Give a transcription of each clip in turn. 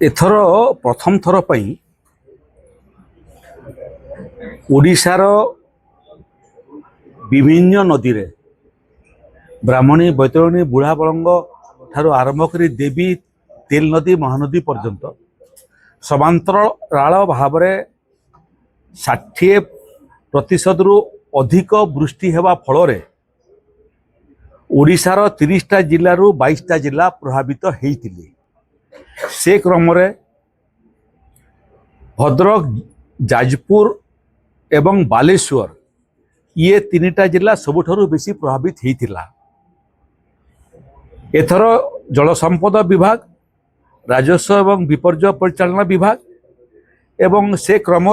एथर प्रथम थर पई ओडिशार विभिन्न नदी रे ब्राह्मणी बैतरणी बुढ़ा बलंग ठारू आरंभ कर देवी तेल नदी महानदी पर्यंत समांतराल भाव में 60% रु अधिक वृष्टि हेबा फल ओडिशार 30टा जिल्लारू 22टा जिला प्रभावित होइतिले। से क्रम भद्रक जाजपुर एवं बालेश्वर ये 3टा जिला सबुठारु बेसी प्रभावित होइतिला। एथर जल संपद विभाग, राजस्व एवं विपर्य परिचालना विभाग एवं से क्रम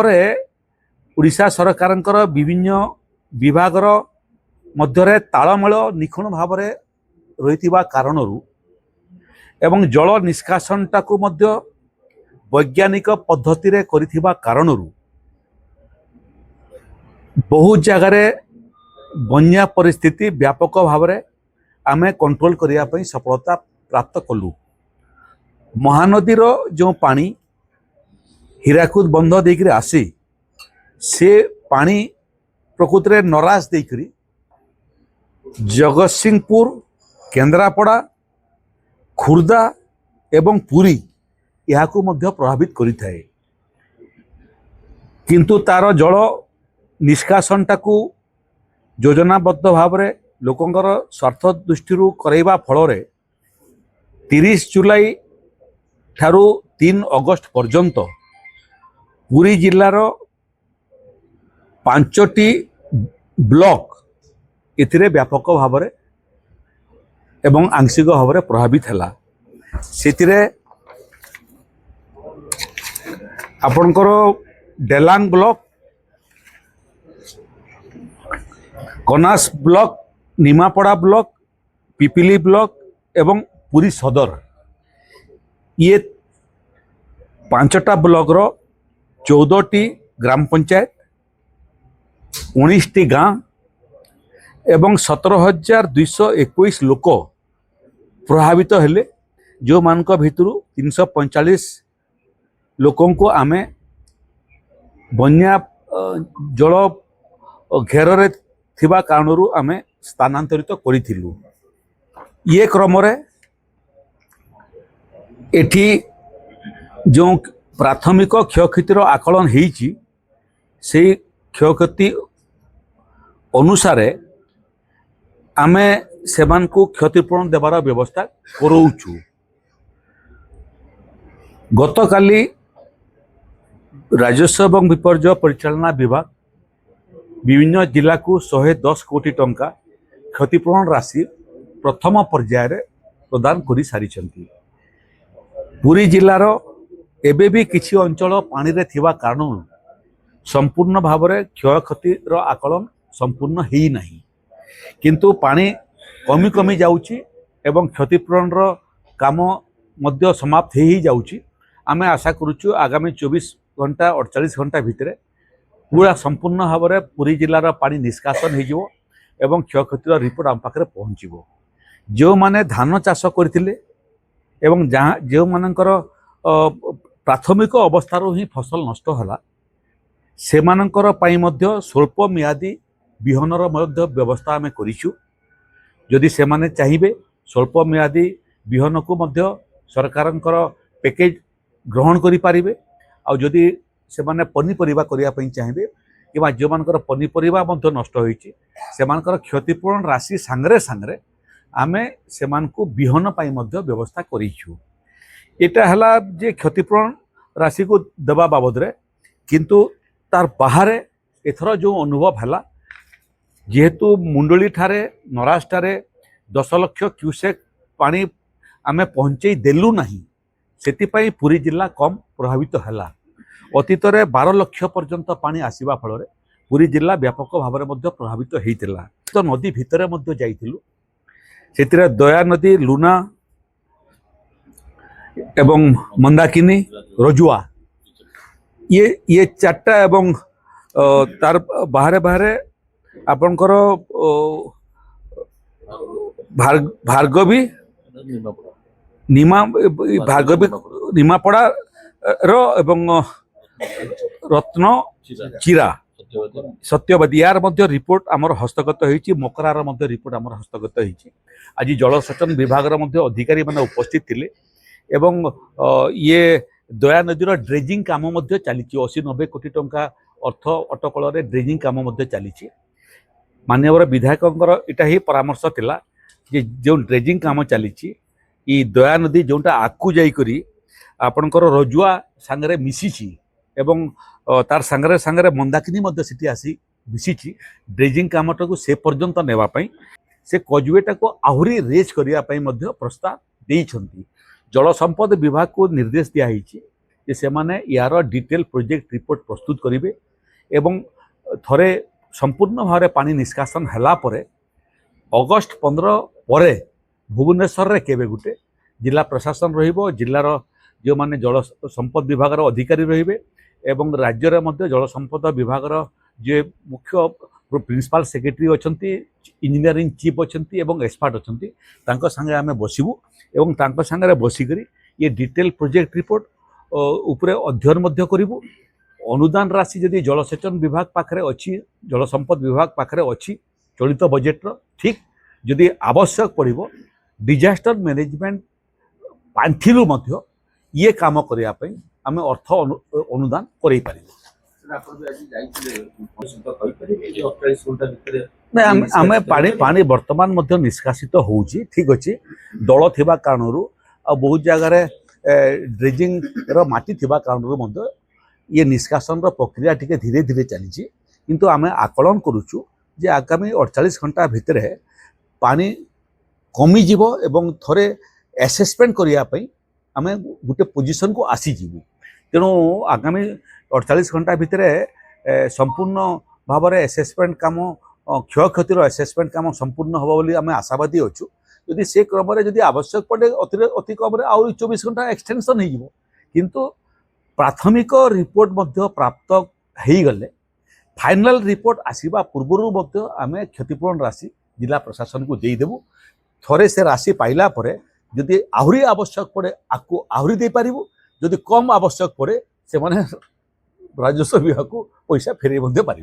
ओडिशा सरकारंकर विभिन्न विभागर मध्य तालमेल निखुण भाव रही कारणरू एवं जल निष्कासनटा को मध्य वैज्ञानिक पद्धति रे करिथिबा कारणरू बहु जगार बन्या परिस्थिति व्यापक भाव में आमे कंट्रोल करिया पई सफलता प्राप्त कलु। महानदीर जो पानी हीराकुद बंध देकरी आसी से पानी प्रकृत रे नराज देकरी जगतसिंहपुर, केन्द्रापड़ा, खुर्दा एवं पुरी यहाँ प्रभावित करिथाए। किंतु तार जल निष्कासनटा को योजनाबद्ध भाव में लोकंकर स्वार्थ दृष्टि करैबा फल 30 जुलाई ठारू 3 अगस्त पर्यंत पुरी जिल्लार 5टी ब्लॉक एथिरे व्यापक भाव में एवं आंशिक भाव में प्रभावित है। से आपणकर Delang block, Kansas block, Nimapada block, Pipili block एवं पुरी सदर ये 5टा ब्लॉक रो 14टी ग्राम पंचायत, 19टी गाँ एवं 17,221 लोक प्रभावित हेले। जो मान भितर 345 लोकों को आमे बन्या जल घेर थिबा कारणरू आमे स्थानांतरित करिथिलु। ये क्रम एठी जो प्राथमिक क्षयक्षतिर आकलन होइछि से क्षयक्षति अनुसार आमे सेमान को क्षतिपूरण देवार व्यवस्था करोउछु। गत काली राजस्व एवं विपर्य परिचालना विभाग विभिन्न जिला को 110 कोटी टंका क्षतिपूरण राशि प्रथम पर्याय प्रदान कर सारी। पुरी जिलार एबे भी किछि अंचल पानी रे थिबा कारण संपूर्ण भाव में क्षयक्षतिर आकलन संपूर्ण ही नहीं, किंतु पानी कमी कमी जाउची एवं क्षतिपूरण काम मध्य समाप्त ही जाउची। आमे आशा करूछु आगामी 24 घंटा 48 घंटा भितर पूरा संपूर्ण भाव में पुरी जिलार पानी निष्कासन हो एवं क्षयक्षतिर रिपोर्ट आम पाखे पहुँचो। जो माने धान चाष करथिले एवं जहाँ जो मानकर प्राथमिक अवस्थार ही फसल नष्ट होला से मानकर पाई मध्य स्वल्प मियादी बिहनर मध्य व्यवस्था आमे करिछु। जदि से माने चाहिए स्वल्प मियादी बिहन को मध्य सरकारंकर पैकेज ग्रहण करि पारिबे। आ जदि से माने पनीपरिबा करिया पई चाहिए कि जो मानकर पनीपरिबा मध्य नष्ट होइछि से मानकर क्षतिपूरण राशि सांगरे सांगरे आमे से मानकु बिहन पाई मध्य व्यवस्था करिछु। एटा हला जे क्षतिपूरण राशि को देवा बाबद रे, किंतु तार बाहर एथर जो अनुभव है जेहेतु मुंडली ठारे नराज ठारे 10 लाख क्यूसेक पानी आमे पहुँचे देलु नहीं, सेतिपाई पुरी जिला कम प्रभावित है। अतीत 12 लाख पर्यंत पानी आसीबा फल पुरी जिला व्यापक भाव में प्रभावित होइतिला। तो नदी भितर मध्य जाइथिलु, सेतिरे दया नदी, लुना एवं मंदाकिनी, रजुआ ये 4टा एवं तार बाहरे बाहरे आपनकर भार्गवी, निमा भार्गवी निमापड़ा एवं रत्न चिरा सत्यवादी यार मध्य रिपोर्ट आमर हस्तगत होईची मकरार मध्य रिपोर्ट आमर हस्तगत होईची आज जलसेचन विभाग मध्य अधिकारी माने उपस्थित थिले एवं ये दया नदीर ड्रेजिंग काम मध्य चलीची 80-90 कोटी टंका अर्थ अटकल रे ड्रेजिंग काम मध्य चलीची माननीय विधायकंकर इटा ही परामर्श थिला जे जो ड्रेजिंग काम चलीची ई दया नदी जोटा आकु जाई करी आपनकर रजुआ सांगरे मिसिची एवं तार सांगरे सांगरे मंदाकिनी मध्य सिटी आसी मिसिची ड्रेजिंग कामटा को से पर्यंत नेवा पई से कजुएटा को आहुरी रेज करिया पई मध्य प्रस्ताव देइछंती जल संपद विभाग को निर्देश दिया होईची जे से माने यार डिटेल प्रोजेक्ट रिपोर्ट प्रस्तुत करिवे एवं थरे संपूर्ण भाव पानी निष्कासन हला परे अगस्ट 15 परे भुवनेश्वर रे केबे गुटे जिला प्रशासन रहिबो जिल्लार जो माने जल संपद विभाग अधिकारी रहिबे एवं राज्य रे मध्य जल संपद विभाग जे मुख्य प्रिंसिपल सेक्रेटरी अछंती इंजीनियरिंग चीफ अछंती एवं एक्सपर्ट अछंती तांको संगे आमे बसिबु एवं तांको संगे बसी करी ये डिटेल प्रोजेक्ट रिपोर्ट उपरे अध्ययन मध्य करिबु अनुदान राशि जदि जलसेचन विभाग पाखरे अछि जल संपद विभाग पाखरे अछि चलित बजेट ठीक जदि आवश्यक पड़िबो डिजास्टर मैनेजमेंट पांठिरु मध्य ये काम करिया पई आमे अर्थ अनुदान करै पारिबो आमे पानी पानी वर्तमान मध्य निष्कासित होउची ठीक अछि दल थिबा कारणरू आ बहुत जगह रे ड्रेजिंग रो माटी थिबा कारणरू मध्य ये निष्कासन रो प्रक्रिया टिके धीरे धीरे चलीची किंतु आमे आकलन करूछु जे आगामी 48 घंटा भितर पानी कमी जीवो एवं थरे असेसमेंट करिया पई आमे गुटे पोजीशन को आसी जीवु तेणु आगामी 48 घंटा भितर संपूर्ण भाव में असेसमेंट काम क्षय क्षतिर असेसमेंट काम संपूर्ण हम बोली आम आशावादी अच्छु यदि से क्रम जदि आवश्यक पड़े अति कम आउ 24 घंटा एक्सटेंशन हो किंतु प्राथमिक रिपोर्ट मध्य प्राप्त हो गले फाइनल रिपोर्ट आसीबा पूर्व आम क्षतिपूरण राशि जिला प्रशासन को देदेबू थरे से राशि पाइला परे जदि आहुरी आवश्यक पड़े आपको आहुरी दे पारिबू जदि कम आवश्यक पड़े से माने राजस्व विभाग को पैसा फेरे पारे।